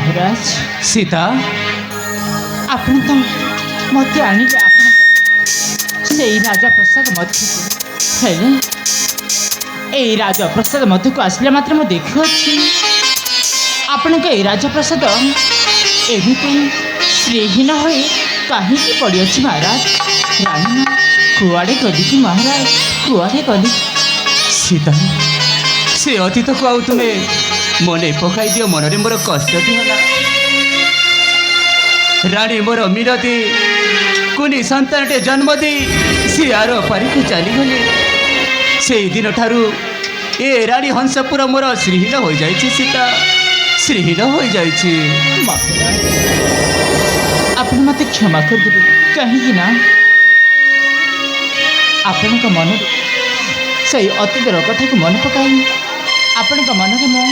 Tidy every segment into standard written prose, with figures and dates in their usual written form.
महाराज सीता आपण तो मत आणले आपण से राजा प्रसाद मध्य हेले ए राजा प्रसाद मध्य को आसले मात्र मु देखुछि आपण के राजा प्रसाद एमिति श्रीहीन होई काहे की पड़ी अछि महाराज रानी कुआड़े गली की महाराज कुआड़े गली सीता से अतीत को आउ तुम्हें मने पकाई दियो मनरे मोर कष्ट दिहला रानी मोर मिनती कुनी संतानटे जन्म दी सी आरो पारी को चली गले से दिन ठारू ए रानी हंसपुर मोर श्रीहीन हो जाइछि सीता श्रीहीन हो जाइछि आपण मते क्षमा कर देबे कहीं ना आपण का मन से अतीतर कथा को मन पकाई आपण का मन में मो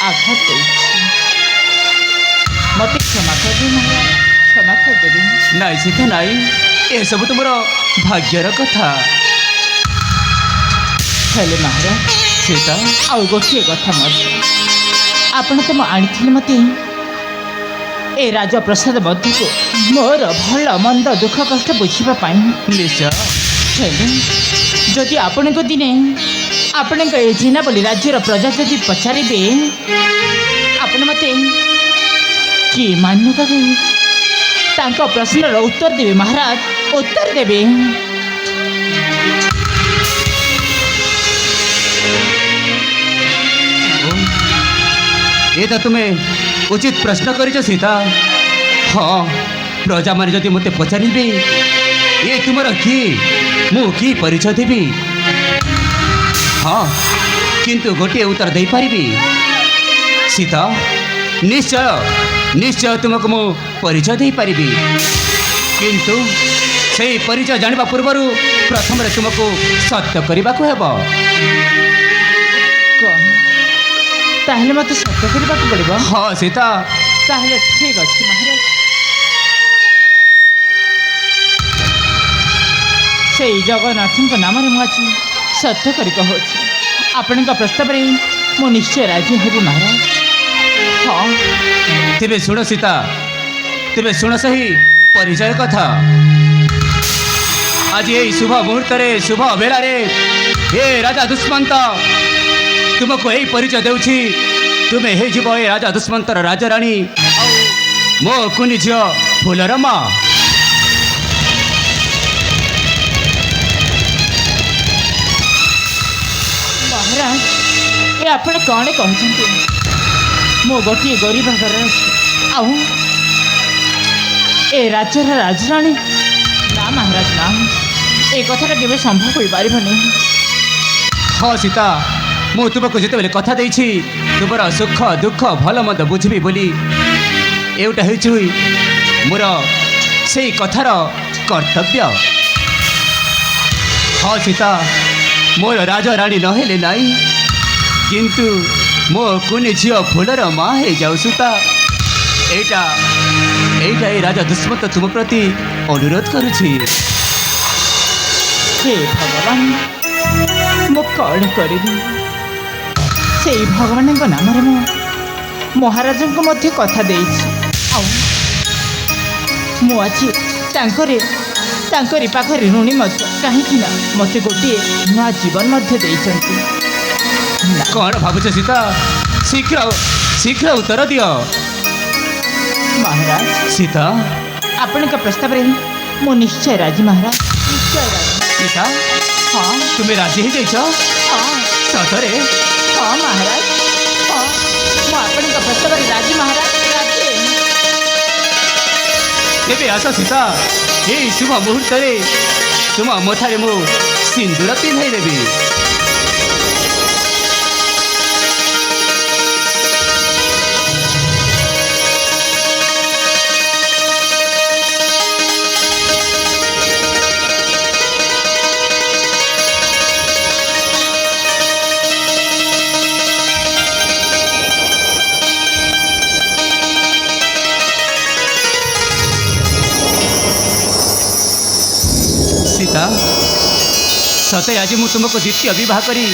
आघात देछि मते क्षमा कर दे क्षमा कर देबे नाई सीता नाई ए सब तुमर भाग्यर कथा हेले महाराज सीता आउ गोटे कथा मत आपण तो आनी मते ए राजा प्रसाद मध्य को मोर भल मंद दुख कष्ट बुझा निश्चय जदि आपण को दिने आपण जिना बोली राज्यर प्रजा जदि पचारे आपण मते कि मान्यता दे तांको प्रश्नर उत्तर देवे महाराज उत्तर देवे ये तो तुम्हें उचित प्रश्न कर सीता हाँ प्रजा मैंने जदि मत पचारे ये तुमर कि मु कि परिचय देवी हाँ किंतु गोटे उत्तर दे पारिबी सीता निश्चय निश्चय तुमको मु परिचय दे पारिबी किंतु से परिचय जानिबा पूर्व प्रथम तुमको सत्य करने को हेब ताहले मत सत्य करने को पड़ो हाँ सीता ताहले ठीक अच्छे महाराज से जगन्नाथ नाम मुझे सत्य कर कहूँ आपण प्रस्ताव मु निश्चय राजी हेबी महाराज हाँ तेरे शुण सीता तेरे शुण सही परिचय कथा आज ये शुभ मुहूर्त शुभ बेला हे राजा दुष्मंत तुमको यही परिचय देउछि तुम्हें हे जीव ए राजा दुष्मंतर राजाराणी मो कुनी झील फूलर माँ महाराज ये आपण कौन कहते मो गोटे गरीब घर आउ ए राज्यर राजराणी ना महाराज ना ए कथा केवे संभव हो पारबनी हाँ सीता मु तुमको जिते बेले कथा देछि तुमर सुख दुख भल मद बुझबी बोली एटा हेछि मोर से कथार कर्तव्य हाँ सीता मोर राजा रानी नहेले नाई किंतु मो कुनी झील फूलर माँ हे जाऊ सुता एटा एटा ए राजा दुष्मंत तुम प्रति अनुरोध करुछि हे भगवान मु कौन करी से भगवान नाम मु महाराज को मध्य कथा देछि मु आज तांकरी पाखरे ऋणी कहीं मत गोटे नुआ जीवन कौन भावुच सीता शीघ्र शीघ्र उत्तर दियो महाराज सीता आपण प्रस्ताव मु निश्चय राजी महाराज निश्चय राजी सीता हाँ तुम्हें राजी हो जाइछ हाँ सतरे हाँ महाराज हाँ मु आपण प्रस्ताव राजी महाराज राजी तेरे आस सीता ये शुभ मुहूर्त तुम मथारे मु सिंदूर पिंधाई देवी सीता सते आज मु तुमको द्वितीय विवाह करी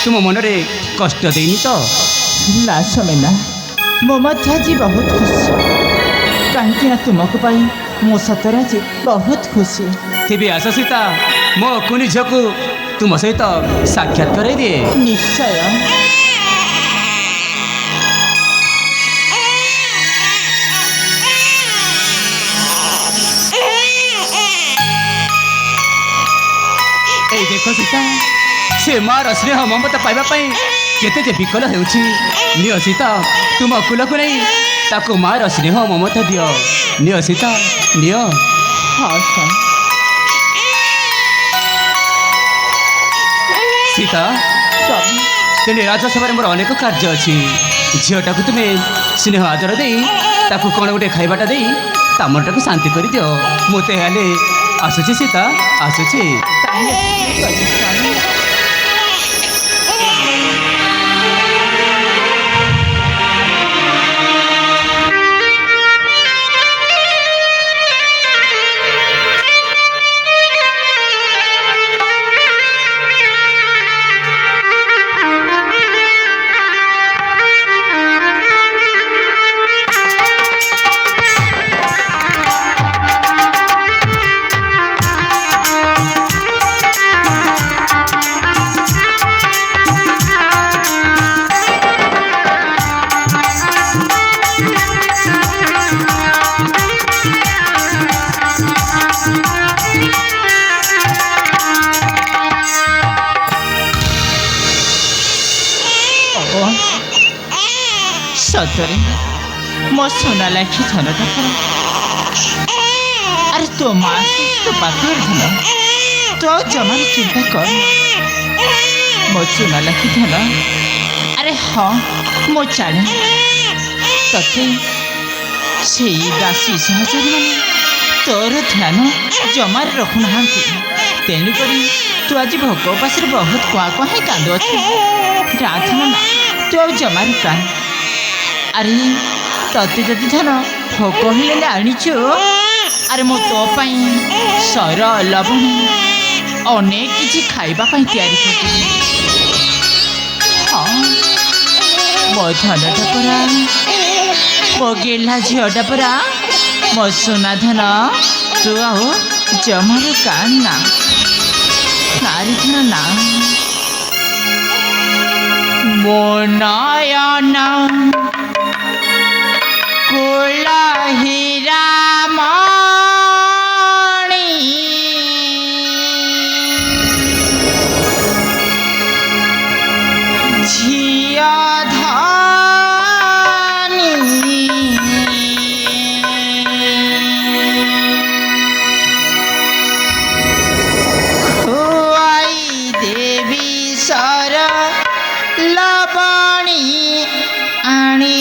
तुम मन रे कष्ट देनी तो ना समय ना ମୁଁ ମଧ୍ୟ ଆଜି ବହୁତ ଖୁସି କାହିଁକି ନା ତୁମକୁ ପାଇଁ ମୁଁ ସତରେ ଆଜି ବହୁତ ଖୁସି। ତେବେ ଆସ ସୀତା, ମୋ କୁନି ଝିଅକୁ ତୁମ ସହିତ ସାକ୍ଷାତ କରାଇ ଦିଏ। ନିଶ୍ଚୟ। এই ଦେଖ ସୀତା, ସେ ମାର ସ୍ନେହ ମମତା ପାଇବା ପାଇଁ କେତେ ଯେ ବିକଳ ହେଉଛି। ନିଅ ସୀତା, ତୁମ କୁଲକୁ ନେଇ ତାକୁ ମାର ସ୍ନେହ ମମତା ଦିଅ। ନିଅ ସୀତା, ନିଅ। ହଁ ସ୍ୱାମୀ। ସୀତା, ସ୍ୱାମୀ ତେଣେ ରାଜସଭାରେ ମୋର ଅନେକ କାର୍ଯ୍ୟ ଅଛି। ଝିଅଟାକୁ ତୁମେ ସ୍ନେହ ଆଦର ଦେଇ ତାକୁ କ'ଣ ଗୋଟେ ଖାଇବାଟା ଦେଇ ତା ମନଟାକୁ ଶାନ୍ତି କରିଦିଅ। ମୋତେ ହେଲେ ଆସୁଛି ସୀତା, ଆସୁଛି। ତାହେଲେ ଠିକ୍ ଅଛି ସ୍ୱାମୀ। ସତରେ ମୋ সোনা লাখি ধনটা কর। আরে তো মা তো পাখর ধন তো জমার চিন্তা কর ମୋ সোনা লাখি ধন। আরে ହଁ ମୁଁ ଜାଣେ ତତେ ସେଇ ଦାସୀ ସହଚରୀ ମାନେ ତୋର ଧ୍ୟାନ ଜମାରେ ରଖୁନାହାନ୍ତି। ତେଣୁକରି ତୁ ଆଜି ଭୋକ ଉପାସରେ ବହୁତ କୁଆଁ କୁଆଁ ହେଇ କାନ୍ଦୁଅଛୁ। ରାଧନ ନା ତୁ ଆଉ ଜମାରୁ କାନ୍ଦ। ଆରେ ତତେ ଯଦି ଧନ ଭୋକ ହେଲେ ଆଣିଛୁ, ଆରେ ମୁଁ ତୋ ପାଇଁ ସର ଲବଣୀ ଅନେକ କିଛି ଖାଇବା ପାଇଁ ତିଆରି କରିଦେବି। ହଁ ମୋ ଧନଟା ପରା, ମୋ ଗେହ୍ଲା ଝିଅଟା ପରା, ମୋ ସୁନା ଧନ। ତୁ ଆଉ ଜମାରୁ କାନ୍ଦ ନା, ନାରୀ ଧନ ନା। ମୋ ନୟନ କୁଳ ହୀରାମଣି ଝିଅ ଧନି ଖୁଆଇ ଦେବି ସର ଲବଣୀ ଆଣି।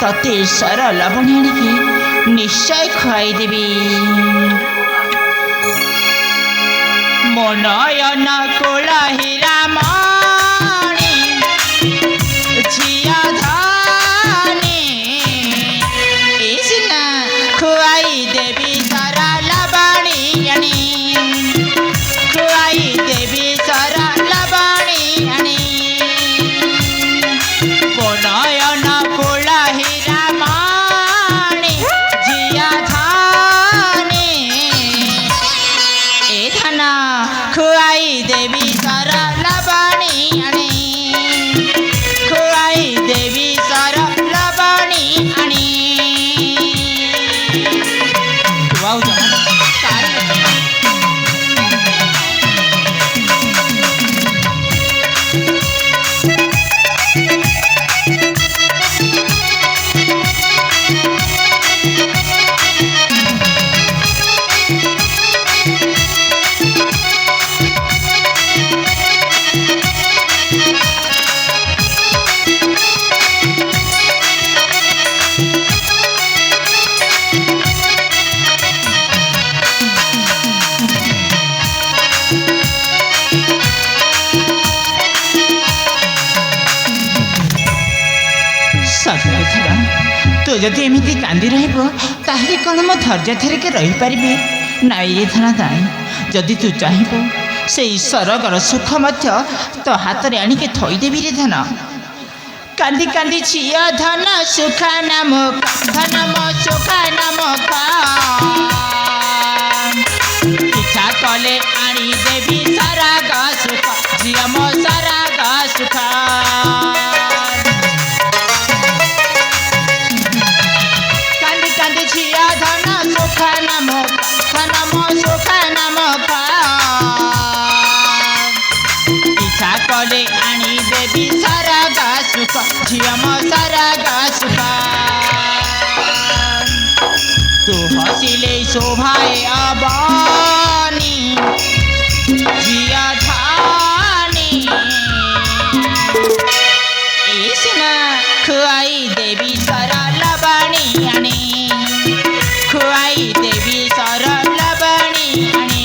ତତେ ସର ଲବଣୀ ଆଣିକି ନିଶ୍ଚୟ ଖୁଆଇଦେବି। ମୋ ନୟନ କୁଳ ହୀରାମଣି ଝିଅ ଧନି ଏ ସିନା ଖୁଆଇ ଦେବି ସର ଲବଣୀ ଆଣି। ଖୁଆଇ ଦେବି ସର ଲବଣୀ ଆଣି। ମୋ ନୟନ କୁଳ ହୀରାମଣି ଝିଅ ଧନି ଏ ଧନ ଖୁଆଇ ଦେବି ସର ଲବଣୀ ଆଣି। ଖୁଆଇ ଦେବି ସର ଲବଣୀ ଆଣି। ତୁ ଆଉ ଜମା ତୁ ଯଦି ଏମିତି କାନ୍ଦି ରହିବ ତାହେଲେ କ'ଣ ମୁଁ ଧୈର୍ଯ୍ୟ ଧରିକି ରହିପାରିବି? ନାଇଁ ରେ ଧନ ନାଇଁ, ଯଦି ତୁ ଚାହିଁବୁ ସେଇ ସରଗର ସୁଖ ମଧ୍ୟ ତୋ ହାତରେ ଆଣିକି ଥୋଇଦେବି ରେ ଧନ। କାନ୍ଦି କାନ୍ଦି ଝିଅ ଧନ ସୁଖ ନାମ ଧନ ମୋ ସୁଖ ନାମ ଇଚ୍ଛା କଲେ ଆଣିଦେବି ସରଗ ସୁଖ ଝିଅ ମୋ ସରଗ ସୁଖ। କାନ୍ଦି କାନ୍ଦି ଝିଅ ଧନ ସୁଖ ନାମ ଧନ ମୋ ସୁଖ ନାମ ଇଚ୍ଛା କଲେ ଆଣିଦେବି ସରଗ ସୁଖ ଝିଅ ମୋ ସରଗ ସୁଖ। ତୁ ହସିଲେ ଶୋଭାଏ ଅବନି ଝିଅ ଧନି ଏ ସିନା ଖୁଆଇ ଦେବି ସରଲ ବାଣୀ ଆଣି ଖୁଆଇ ଦେବି ସରଲ ବାଣୀ ଆଣି।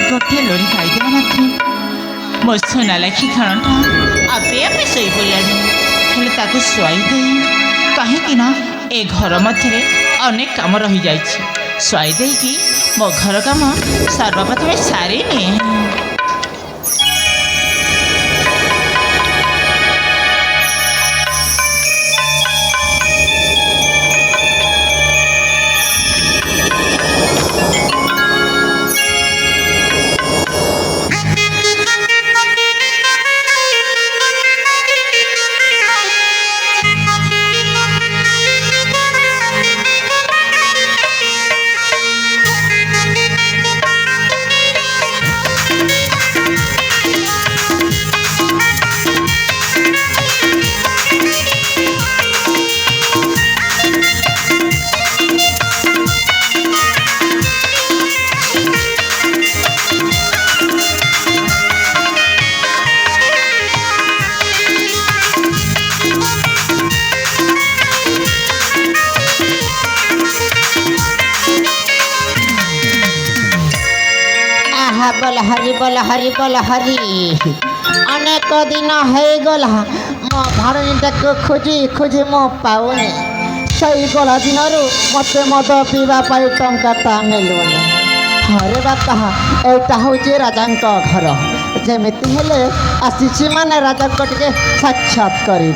ଗୋଟିଏ ଲୋରି ଖାଇଦେବା ମାତ୍ରେ ମୋ ସୁନା ଲେଖି ଖେଳଟା ଆପେ ଆପେ ଶୋଇପଡ଼ିଲାଣି। ହେଲେ ତାକୁ ଶୁଆଇ ଦେଇ, କାହିଁକି ନା ଏ ଘର ମଧ୍ୟରେ ଅନେକ କାମ ରହିଯାଇଛି, ଶୁଆଇ ଦେଇକି ମୋ ଘର କାମ ସର୍ବପ୍ରଥମେ ସାରିନିଏ। बोल हरि बोल हरि बोल हरि अनेक दिन हो गला मो भाणीटा को खोजी खोजी मो पाऊनी सही गला दिन मत मद पीवाई टाटा मिलूनी। हरे बापा एटा हूँ राजा घर जमीती हेले आसी माने राजा को टे साक्षात करी।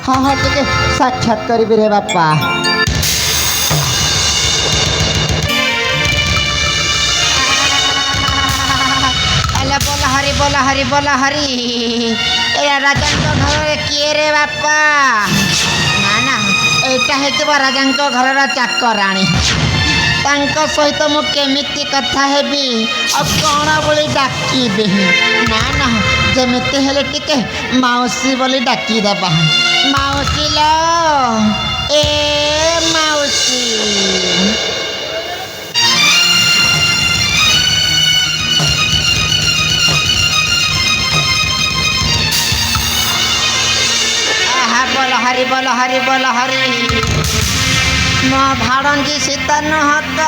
हाँ हाँ टे साक्षात करी रे बापा। बोला हरि बोला हरि ए राजा घर किए रे बापा ना ना एटा हेतु राजा घर चाकराणी सहित मु केमिति कथा हेबी अब कौन बोली डाकिबी ना ना जमीती हेले टिके माउसी बोली डाकी दबा माउसी लो ए माउसी। हरि बोल हरि बोल हरि मो भाणजी सीता नहत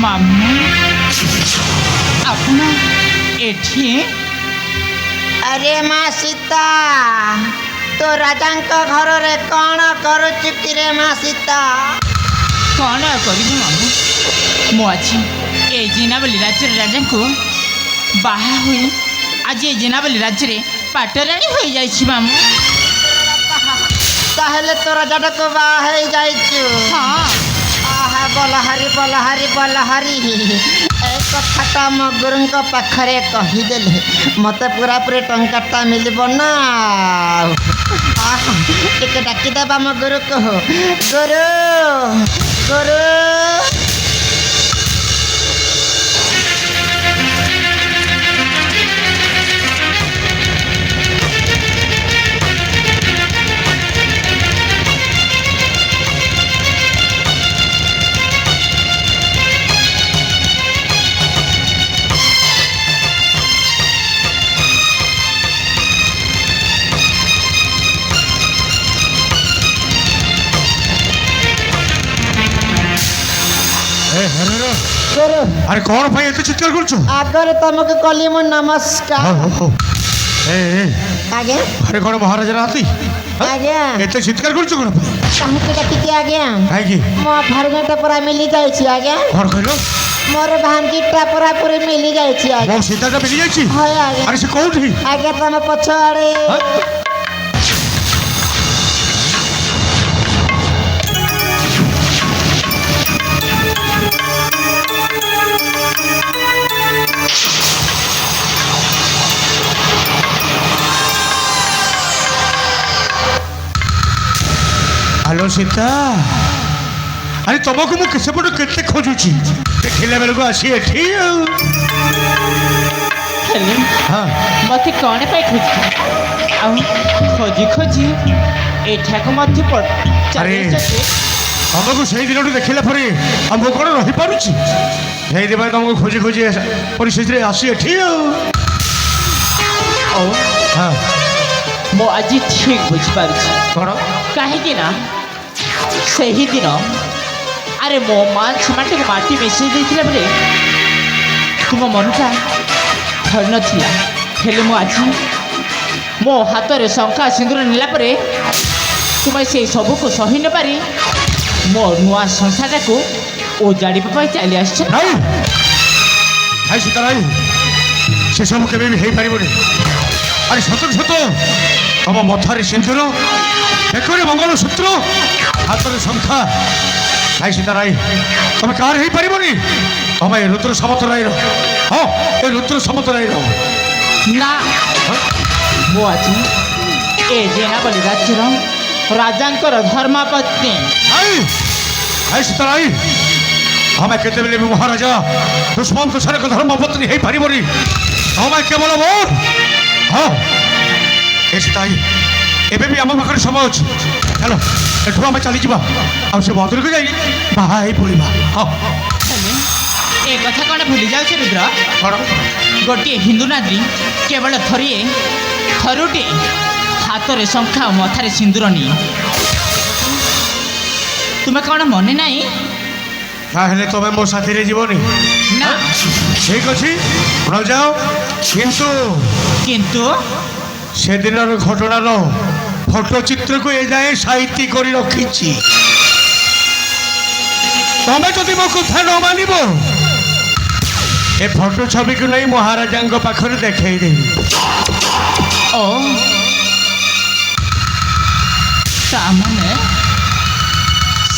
मामू आपण एठी। अरे माँ सीता तो राजा घर रे कौन कर चुकी रे माँ सीता। कौन करी मामू मु आज ए जिनावली राज्य राजा को बाहा हुई आज ए जिनावली राज्य पाटराणी हो जाइछि मामू। ताहले तो राजा को बाहा जाइछु। हाँ आहा बोल हरि बोल हरि बोल हरि ए कथाटा मो गुरु पाखरे कहीदेले मत पूरा पूरी टंकाटा मिलब ना। टिके डाकिदेबा मो गुरु को गुरु गुरु ଆଗରୁ ଆରେ କ'ଣ ପାଇଁ ଏତେ ଚିତ୍କାର କରୁଛ? ଆଗରୁ ତମକୁ କଲି ମୁଁ ନମସ୍କାର। ଏ ଆଜ୍ଞା ଆରେ କ'ଣ ମହାରାଜା ନାହାନ୍ତି? ଆଜ୍ଞା ଏତେ ଚିତ୍କାର କରୁଛ କ'ଣ ପାଇଁ? କାହିଁକି ଡାକିଛି ଆଜ୍ଞା? କାହିଁକି? ମୋ ଭାଣିଟା ପୁରା ମିଲି ଯାଇଛି ଆଜ୍ଞା। କ'ଣ କହିଲ? ମୋର ଭାଞ୍ଜିଟା ପୁରା ପୁରି ମିଲି ଯାଇଛି ଆଜ୍ଞା। ମୋ ସୀତାଟା ମିଳି ଯାଇଛି? ହଁ ଆଜ୍ଞା। ଆରେ ସେ କୋଉଠି? ଆଜ୍ଞା ତମ ପଛ ଆଡ଼େ। ହ୍ୟାଲୋ ସୀତା, ଆରେ ତମକୁ ମୁଁ ସେପଟୁ କେତେ ଖୋଜୁଛି, ଦେଖିଲା ବେଳକୁ ଆସି ଏଠି ଆଉ। ହେଲେ ହଁ ମତେ କ'ଣ ପାଇଁ ଖୋଜି ଆଉ ଖୋଜି ଖୋଜି ଏଠାକୁ ମଧ୍ୟ ଚାଲିଛନ୍ତି। ତମକୁ ସେଇ ଦିନଠୁ ଦେଖିଲା ପରେ ଆଉ ମୁଁ କ'ଣ ରହିପାରୁଛି? ସେଇଥିପାଇଁ ତମକୁ ଖୋଜି ଖୋଜି ପରିସ୍ଥିତିରେ ଆସି ଏଠି ଆଉ। ଓ ହଁ ମୁଁ ଆଜି ଠିକ୍ ବୁଝିପାରୁଛି କ'ଣ? କାହିଁକି ନା ସେହିଦିନ ଆରେ ମୋ ମା ଛମାଟିକୁ ମାଟି ମିଶାଇ ଦେଇଥିଲା ବେଳେ ତୁମ ମନଟା ଧରିନଥିଲା। ହେଲେ ମୁଁ ଆଜି ମୋ ହାତରେ ଶଙ୍ଖା ସିନ୍ଦୁର ନେଲା ପରେ ତୁମେ ସେଇ ସବୁକୁ ସହି ନପାରି ମୋ ନୂଆ ସଂସାରଟାକୁ ଓଜାଡ଼ିବା ପାଇଁ ଚାଲି ଆସିଛ। ନାଇଁ ଭାଇ ସୀତା ନାଇଁ, ସେସବୁ କେବେ ବି ହେଇପାରିବନି। ଆରେ ସତ ସତ ତମ ମଥାରେ ସିନ୍ଦୁର, ବେକରେ ମଙ୍ଗଳସୂତ୍ର, ହାତରେ ଶଙ୍ଖା। ଭାଇ ସୀତା ରାଇ, ତମେ କାହାର ହେଇପାରିବନି? ତମେ ଏ ରୁଦ୍ର ସମତ ରାଇର, ହଁ ଏ ରୁଦ୍ର ସମତ ରାଇର। ନା, ମୁଁ ଆଜି ଏ ଜେନାବଲି ରାଜ୍ୟର ରାଜାଙ୍କର ଧର୍ମପତ୍ନୀ। ଭାଇ ସୀତା ରାଇ, ତମେ କେତେବେଳେ ବି ମହାରାଜା ଦୁଷ୍ମନ୍ତ ସାରଙ୍କ ଧର୍ମପତ୍ନୀ ହେଇପାରିବନି। ତମେ କେବଳ ମୋର। ହଁ ଏ ସୀତା ରାଇ, ଏବେ ବି ଆମ ପାଖରେ ସମୟ ଅଛି। ଚାଲ ଏଠୁ ଆମେ ଚାଲିଯିବା, ଆଉ ସେ ମନ୍ଦିରକୁ ଯାଇ ବାହା ହେଇ ପଡ଼ିବା। ହଁ ହେଲେ ଏ କଥା କ'ଣ ଭୁଲି ଯାଉଛି ରୁଦ୍ର? କ'ଣ? ଗୋଟିଏ ହିନ୍ଦୁ ନାରୀ କେବଳ ଥରୁଟିଏ ହାତରେ ଶଙ୍ଖା ଓ ମଥାରେ ସିନ୍ଦୁର ନିଏ। ତୁମେ କ'ଣ ମନେ ନାହିଁ? ତାହେଲେ ତମେ ମୋ ସାଥିରେ ଯିବନି? ନା। ଠିକ ଅଛି, ଯାଅ। କିନ୍ତୁ ସେଦିନର ଘଟଣାର ଫଟୋ ଚିତ୍ରକୁ ଏଯାଏଁ ସାଇତି କରି ରଖିଛି। ତମେ ଯଦି ମୋ କଥା ନ ମାନିବ, ଏ ଫଟୋ ଛବିକୁ ନେଇ ମହାରାଜାଙ୍କ ପାଖରେ ଦେଖେଇଦେବି। ଓ ତାମାନେ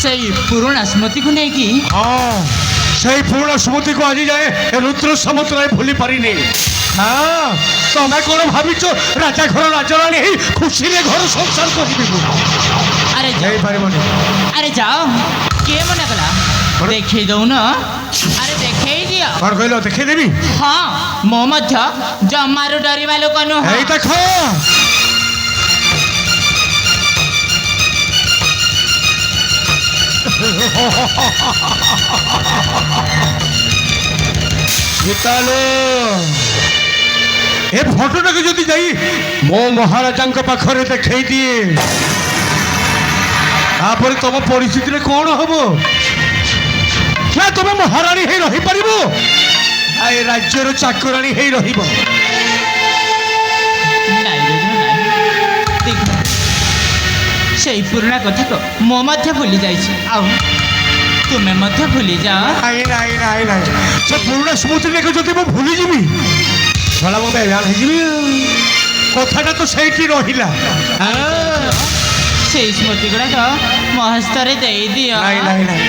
ସେଇ ପୁରୁଣା ସ୍ମୃତିକୁ ନେଇକି? ହଁ, ସେଇ ପୁରୁଣା ସ୍ମୃତିକୁ ଆଜି ଯାଏ ରୁଦ୍ର ସମୁଦ୍ରରେ ଭୁଲି ପାରିନି। ହଁ, ତମେ କ'ଣ ଭାବିଛ ରାଜା ଘର ରାଜରାଣୀ ହେଇ ଖୁସିରେ ଘର ସଂସାର କରିବି? ଆରେ ହେଇପାରିବନି। ଆରେ ଯାଅ, କିଏ ମନା କଲା? ଦେଖେଇ ଦଉନ? ଆରେ ଦେଖେଇ ଦିଅ। କ'ଣ କହିଲ? ଦେଖେଇଦେବି? ହଁ, ମୁଁ ମଧ୍ୟ ଜମାରୁ ଡରିବା ଲୋକ ନୁହଁ। ଏଇ ଦେଖ। ଏ ଫଟୋଟାକୁ ଯଦି ଯାଇ ମୋ ମହାରାଜାଙ୍କ ପାଖରେ ଦେଖେଇ ଦିଏ, ତାପରେ ତମ ପରିସ୍ଥିତିରେ କ'ଣ ହବ? ନା ତମେ ମହାରାଣୀ ହେଇ ରହିପାରିବ, ଏ ରାଜ୍ୟର ଚାକରାଣୀ ହେଇ ରହିବ? ସେଇ ପୁରୁଣା କଥାକୁ ମୁଁ ମଧ୍ୟ ଭୁଲି ଯାଇଛି, ଆଉ ତୁମେ ମଧ୍ୟ ଭୁଲି ଯାଅ। ନାଇଁ ନାଇଁ ନାଇଁ ନାଇଁ, ସେ ପୁରୁଣା ସ୍ମୃତିଟାକୁ ଯଦି ମୁଁ ଭୁଲିଯିବି, ଭଲା ମୁଁ ବେଗାନ ହେଇଯିବି। କଥାଟା ତ ସେଇଠି ରହିଲା। ସେଇ ସ୍ମୃତି ଗୁଡ଼ାକ ମୋ ହସ୍ତରେ ଦେଇଦିଅ। ନାଇଁ ନାଇଁ ନାଇଁ,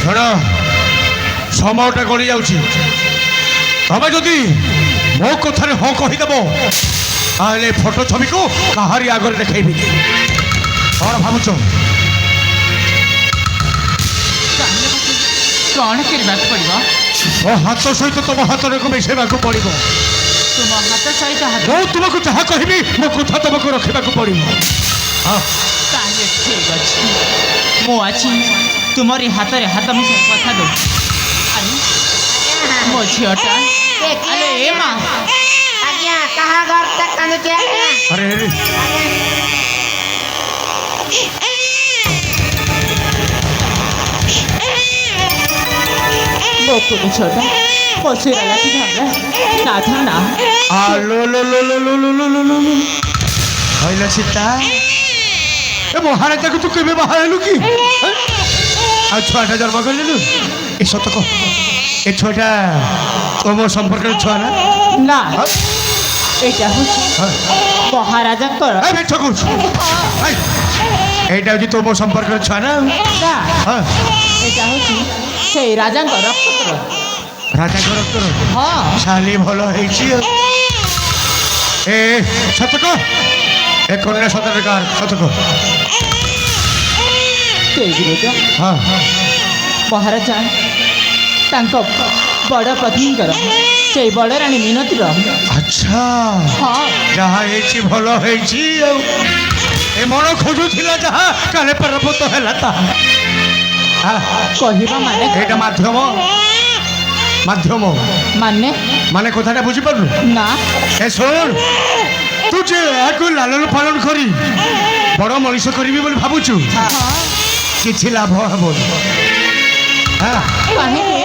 ଶୁଣ, ସମୟଟା ଗଡ଼ି ଯାଉଛି। ତମେ ଯଦି ମୋ କଥାରେ ହଁ କହିଦେବ, ତାହେଲେ ଫଟୋ ଛବିକୁ କାହାରି ଆଗରେ ଦେଖେଇବି। କ'ଣ ଭାବୁଛ? କ'ଣ କରିବାକୁ ପଡ଼ିବ? ମୋ ହାତ ସହିତ ତମ ହାତକୁ ମିଶାଇବାକୁ ପଡ଼ିବ। ତୁମ ହାତ ସହିତ ହାତ? ମୁଁ ତୁମକୁ ଯାହା କହିବି, ମୋ କଥା ତୁମକୁ ରଖିବାକୁ ପଡ଼ିବ। ହଁ, ତାହେଲେ ଠିକ୍ ଅଛି, ମୁଁ ଆଜି ତୁମରି ହାତରେ ହାତ ମିଶାଇ କଥା ଦେଉଛି। ଆରେ ମୋ ଝିଅଟା, ଆରେ ଏ ମା, ଆଜ୍ଞା କାହା ଘରଟା କାନ୍ଦୁଛି? ଆରେ ଆରେ ମୋ କୁନି ଛୁଆଟା ପଶିଗଲା କି ଝଗଡ଼ା ନା ଥା ନା ଆଲୋ ଲୋ ଲୋ ଲୋ ଲୋ ଲୋ ଲୋ ଲୋ ଲୋ ଲୋ କହିଲା ସୀତା ଏ ମହାରାଜାକୁ ତୁ କେବେ ବାହା ହେଲୁ କି ଆଉ ଛୁଆଟା ଜନ୍ମ କରିଦେଲୁ ଏ ସତ କହ ଏ ଛୁଆଟା ତମ ସମ୍ପର୍କରେ ଛୁଆ ନା ନା ଏଇଟା ହେଉଛି ମହାରାଜାଙ୍କର ଏ ମିଛ କହୁଛୁ এইটা হচ্ছে তোমার সম্পর্কের ছুয়া না ନା হ্যাঁ ଏଇଟା ହେଉଛି ସେଇ ରାଜାଙ୍କ ରକ୍ତର রাজাঙ্কর রক্তর ହଁ শালি ভালো হয়েছি এ সতক এ কন্যা সতর্কার সতক ସେଇଥିରେ ତ হ্যাঁ ମହାରାଜା ତାଙ୍କ ବଡ଼ ପତ୍ନୀଙ୍କର ସେଇ ବଡ଼ ରାଣୀ ମିନତିର আচ্ছা ହଁ যাহা হয়েছি ভালো হয়েছি এ মন খোঁজুলা যাহা কালে পর্বত হেলা তাহা କହିବା ମାନେ এইটা মাধ্যম মাধ্যম ମାନେ মানে কথাটা বুঝি পারলু ନା এ শোন তুই যে একু লালন পালন করি বড় মনিষ করবি বলে ভাবুছু ହଁ কিছু লাভ হব হ্যাঁ କାହିଁକି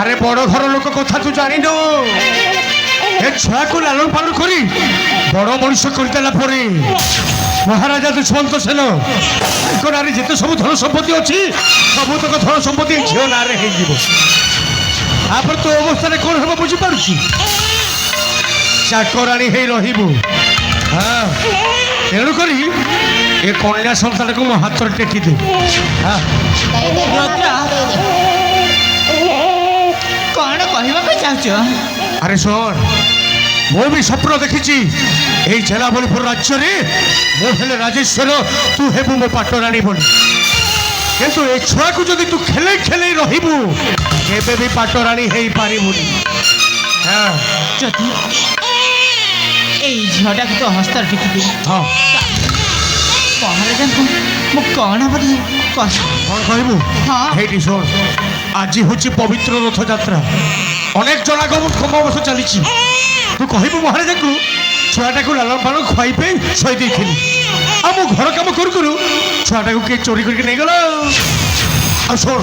আরে বড় ঘর লোক কথা তু জানিনু এ ছুয়াকু লালন পালন করি বড় মনিষ করিদেলা পরে মহারাজা দুষ্মন্ত সেন তাঙ্ক নাঁরে যেতে সবু ধন সম্পত্তি অছি সবুতক ধন সম্পত্তি এই ঝিও নাঁরে হয়ে তারপর তো অবস্থানে কোন হব বুঝিপারুছি চাকরাণী হয়ে রহিবু হ্যাঁ তেণুকরি এ কন্যা সন্তানকে মো হাতরে টেকি দে হ্যাঁ ରୁଦ୍ର କ'ଣ କହିବା ପାଇଁ ଚାହୁଁଛ আরে শোন ମୁଁ ବି ସ୍ୱପ୍ନ ଦେଖିଛି ଏଇ ଜେଲାବଳୀପୁର ରାଜ୍ୟରେ ମୁଁ ହେଲେ ରାଜେଶ୍ୱର ତୁ ହେବୁ ମୋ ପାଟରାଣୀ ବୋଲି କିନ୍ତୁ ଏ ଛୁଆକୁ ଯଦି ତୁ ଖେଲେଇ ଖେଲେଇ ରହିବୁ କେବେ ବି ପାଟରାଣୀ ହେଇପାରିବୁନି ହଁ ଯଦି ଏଇ ଝିଅଟାକୁ ତ ହସ୍ତରେ ଟେକିବି ହଁ ମହାରାଜାଙ୍କୁ ମୁଁ କ'ଣ ବୋଲି କହିବି କ'ଣ କହିବୁ ହଁ ହେଇଟି ଶୁଣ ଆଜି ହେଉଛି ପବିତ୍ର ରଥଯାତ୍ରା ଅନେକ ଜଣାଗମ ବସ ଚାଲିଛି ତୁ କହିବୁ ମହାରାଜାକୁ ଛୁଆଟାକୁ ଲାଲନ ପାଳନ ଖୁଆଇ ପାଇଁ ଶୋଇ ଦେଇଥିଲି ଆଉ ମୁଁ ଘର କାମ କରୁ କରୁ ଛୁଆଟାକୁ କିଏ ଚୋରି କରିକି ନେଇଗଲା ଆଉ ଶୁଣ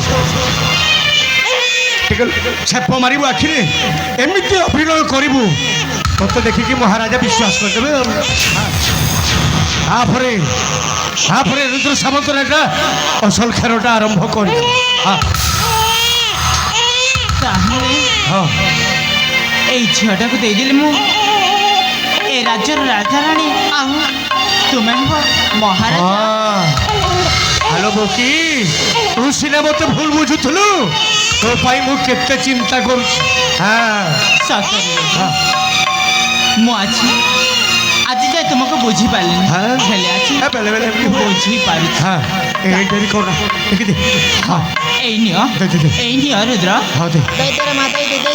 ଟିକେ ଛେପ ମାରିବୁ ଆଖିରେ ଏମିତି ଅଭିନୟ କରିବୁ ତତେ ଦେଖିକି ମହାରାଜା ବିଶ୍ୱାସ କରିଦେବେ ତାପରେ ତାପରେ ରୁଦ୍ର ସାମନ୍ତରାଟା ଅସଲ ଖେଳଟା ଆରମ୍ଭ କରିବ ତାହେଲେ ହଁ ଏଇ ଝିଅଟାକୁ ଦେଇଦେଲି ମୁଁ ଏ ରାଜ୍ୟର ରାଜାରାଣୀ ଆଉ ତୁମେ ହେବ ମହାରାଜା হ্যালো বকি তুই সিনা মতো ভুল বুঝুଥିଲୁ তোর পাই মু কেতে চিন্তা করছি হ্যাঁ ସତରେ হ্যাঁ ମୁଁ ଆଜି ଯାଏ ତୁମକୁ ବୁଝିପାରିଲିନି হ্যাঁ ହେଲେ ଆଜି বেলে বেলে ବୁଝିପାରୁଛି হ্যাঁ এই দেরি কর না দেখি দে হ্যাঁ ଏଇ ନିଅ দে দে দে ଏଇ ନିଅ ରୁଦ୍ର হ্যাঁ দে ଦେଇ ଦେ ରେ ମା ଦେଇ ଦେ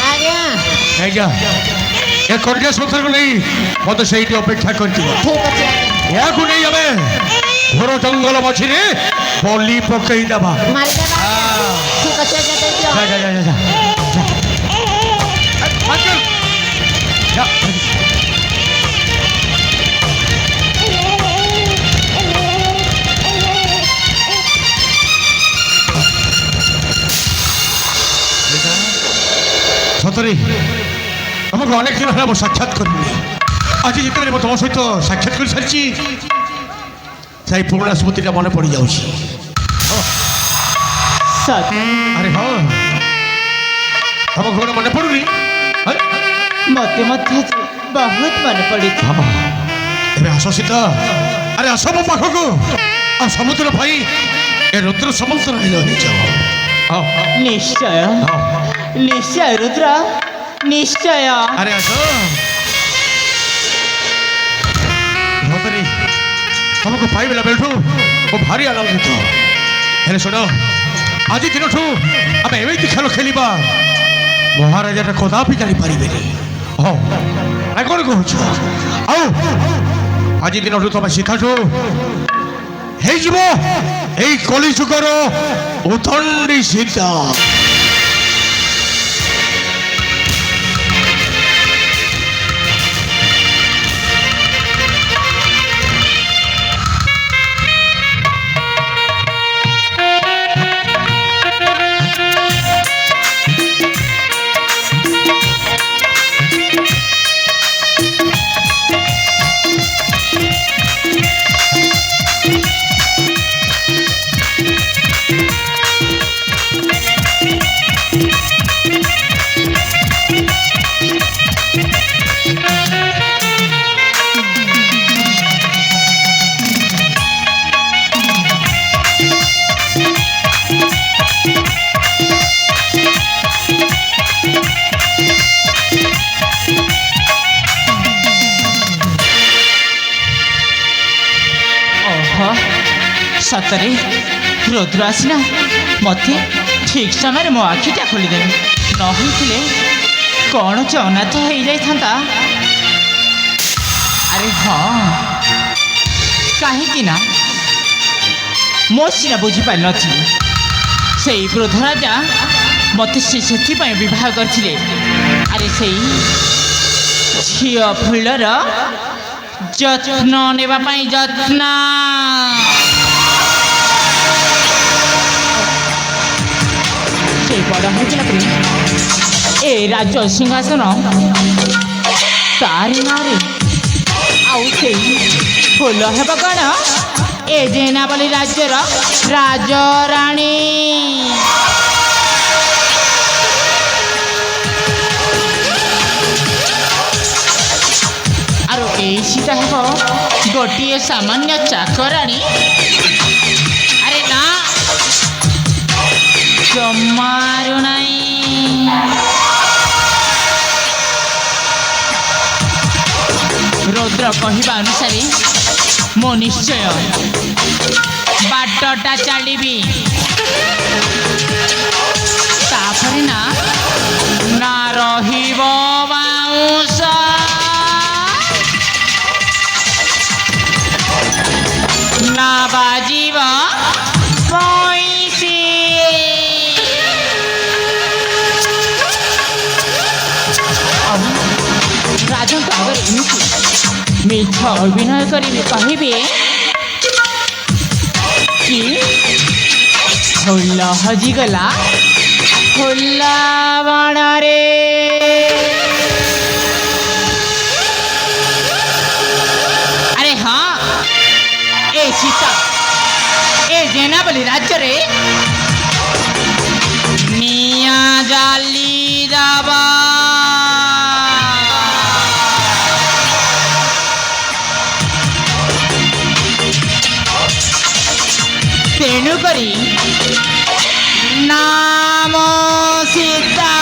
ଆଜ୍ଞା এই যা এ কন্যা সন্তানକୁ ନେଇ ମୋତେ ସେଇଠି ଅପେକ୍ଷା କରିଥିବ ଠିକ ଅଛି ଆଜ୍ଞା ଏହାକୁ ନେଇ ଆମେ ଘୋର ଜଙ୍ଗଲ ମଝିରେ ବଲି ପକେଇ ଦେବା ମାରିଦେବା ଠିକ ଅଛି ଆଜ୍ଞା ଦେଇଦିଅ যা যা যা যা যা যা সতরে তোমাকে অনেক দিন হল সাক্ষাৎ করিনি আজ যেতবে মো তোমার সহিত সাক্ষাৎ করে সারিছি সেই পুরোনা স্মৃতিটা মনে পড়ে যাচ্ছে ସତ আরে হ্যাঁ তোমার ঘরে মনে পড়ুনি ମୋତେ ମଧ୍ୟ ବହୁତ ମନେ ପଡ଼ିଛି ଏବେ ଆସ ସୀତା ଆରେ ଆସ ମୋ ପାଖକୁ ଆଉ ସମୁଦ୍ର ଭାଇ ଏ ରୁଦ୍ର ସମୁଦ୍ର ହେଇଯାଅ ନିଶ୍ଚୟ ନିଶ୍ଚୟ ରୁଦ୍ର ନିଶ୍ଚୟ ଆରେ ଆସ ଭଗତରୀ ତମକୁ ପାଇଲା ବେଳଠୁ ମୁଁ ଭାରି ଆନନ୍ଦିତ ହେଲେ ଶୁଣ ଆଜି ଦିନଠୁ ଆମେ ଏମିତି ଖେଳ ଖେଳିବା ମହାରାଜାଟା କଦାପି ଜାଣିପାରିବେନି ହଁ କ'ଣ କହୁଛ ଆଉ ଆଜି ଦିନଠୁ ତମେ ସୀତାଠୁ ହେଇଯିବ ଏଇ କଳିଯୁଗର ଉଦଣ୍ଡି ସୀତା ସତରେ ରୁଦ୍ର ଆସିନା ମୋତେ ଠିକ୍ ସମୟରେ ମୋ ଆଖିଟା ଖୋଲିଦେବେ। ନ ହେଇଥିଲେ କ'ଣ ଯେ ଅନାଥ ହେଇଯାଇଥାନ୍ତା। ଆରେ ହଁ, କାହିଁକି ନା ମୋ ସିନା ବୁଝିପାରିନଥିଲି ସେଇ ବୃଦ୍ଧ ରାଜା ମୋତେ ସେଥିପାଇଁ ବିବାହ କରିଥିଲେ। ଆରେ ସେଇ ଝିଅ ଫୁଲର ଯତ୍ନ ନେବା ପାଇଁ ଯତ୍ନ। ସେ ବଡ଼ ହୋଇଥିଲା ପରେ ଏ ରାଜ ସିଂହାସନ ତାରି ନାଁରେ। ଆଉ ସେଇ ଫୁଲ ହେବ କ'ଣ ଏ ଜେନାବାଲି ରାଜ୍ୟର ରାଜରାଣୀ। ଆରୁ ଏଇ ସୀତା ହେବ ଗୋଟିଏ ସାମାନ୍ୟ ଚାକରାଣୀ। ଆରେ ନା, ଜମାରୁ ନାହିଁ। ରୁଦ୍ର କହିବା ଅନୁସାରେ ମୁଁ ନିଶ୍ଚୟ ବାଟଟା ଚାଲିବି। ତାପରେ ନା ନା ରହିବ ବାଉଁଶ, ନା ବାଜିବ ବଇଁଶୀ। ରାଜାଙ୍କ ଆଗରେ ଏମିତି ମିଛ ଅଭିନୟ କରିବି, କହିବି କି ଫୁଲ ହଜିଗଲା ଫୁଲ ବଣରେ। ଆରେ ହଁ, ଏ ସୀତା ଏ ଜେନାବାଲି ରାଜ୍ୟରେ ନିଆଁ ଜାଲି ଦେବା। ତେଣୁକରି ନାମ ସୀତା।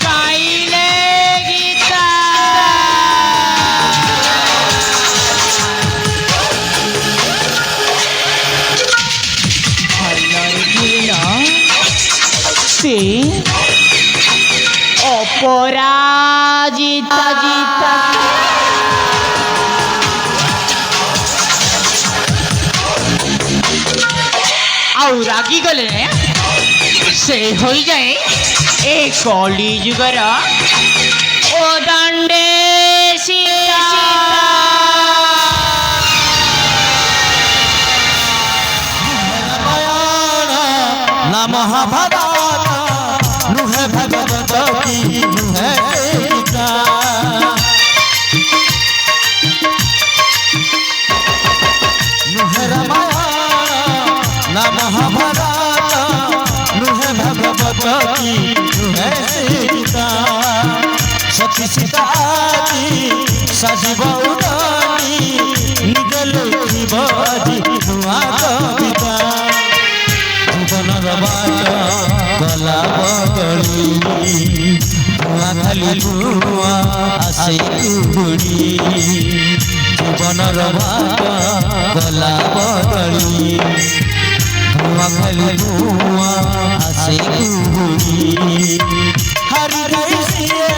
ଗାଇଲେ ଗୀତ, ଭଲରେ ଥିଲ ସେ ଅପରାଜିତା। ଆଉ ରାଗିଗଲେ ସେ ହୋଇଯାଏ ଏ କଳି ଯୁଗର ଓ ଦଣ୍ଡେ ସୀତା। ନା ମହାଭାରତ ନୁହେଁ ଭଗବତ କି ନୁହେଁ ଗୀତା। ନୁହେଁ ରାମାୟଣ ନା ମହାଭାରତ ନୁହେଁ ଭଗବତ କି ନୁହେଁ ଗୀତା। ସତୀ ସୀତା ଆଜି ସାଜିବ ଉଡ଼ାଣି ନିଜ ଲେଖିବ ଆଜି ନୂଆ କବିତା। ଜୀବନର ବାଟ ଗଲା ବଦଳି ଧୂଆଁ ଖାଲି ଧୂଆଁ ଆସେ କୁହୁଡ଼ି। ଜୀବନର ବାଟ ଗଲା ବଦଳି ଧୂଆଁ ଖାଲି ଧୂଆଁ ଆସେ କୁହୁଡ଼ି। ହାରି ଯାଇ ସିଏ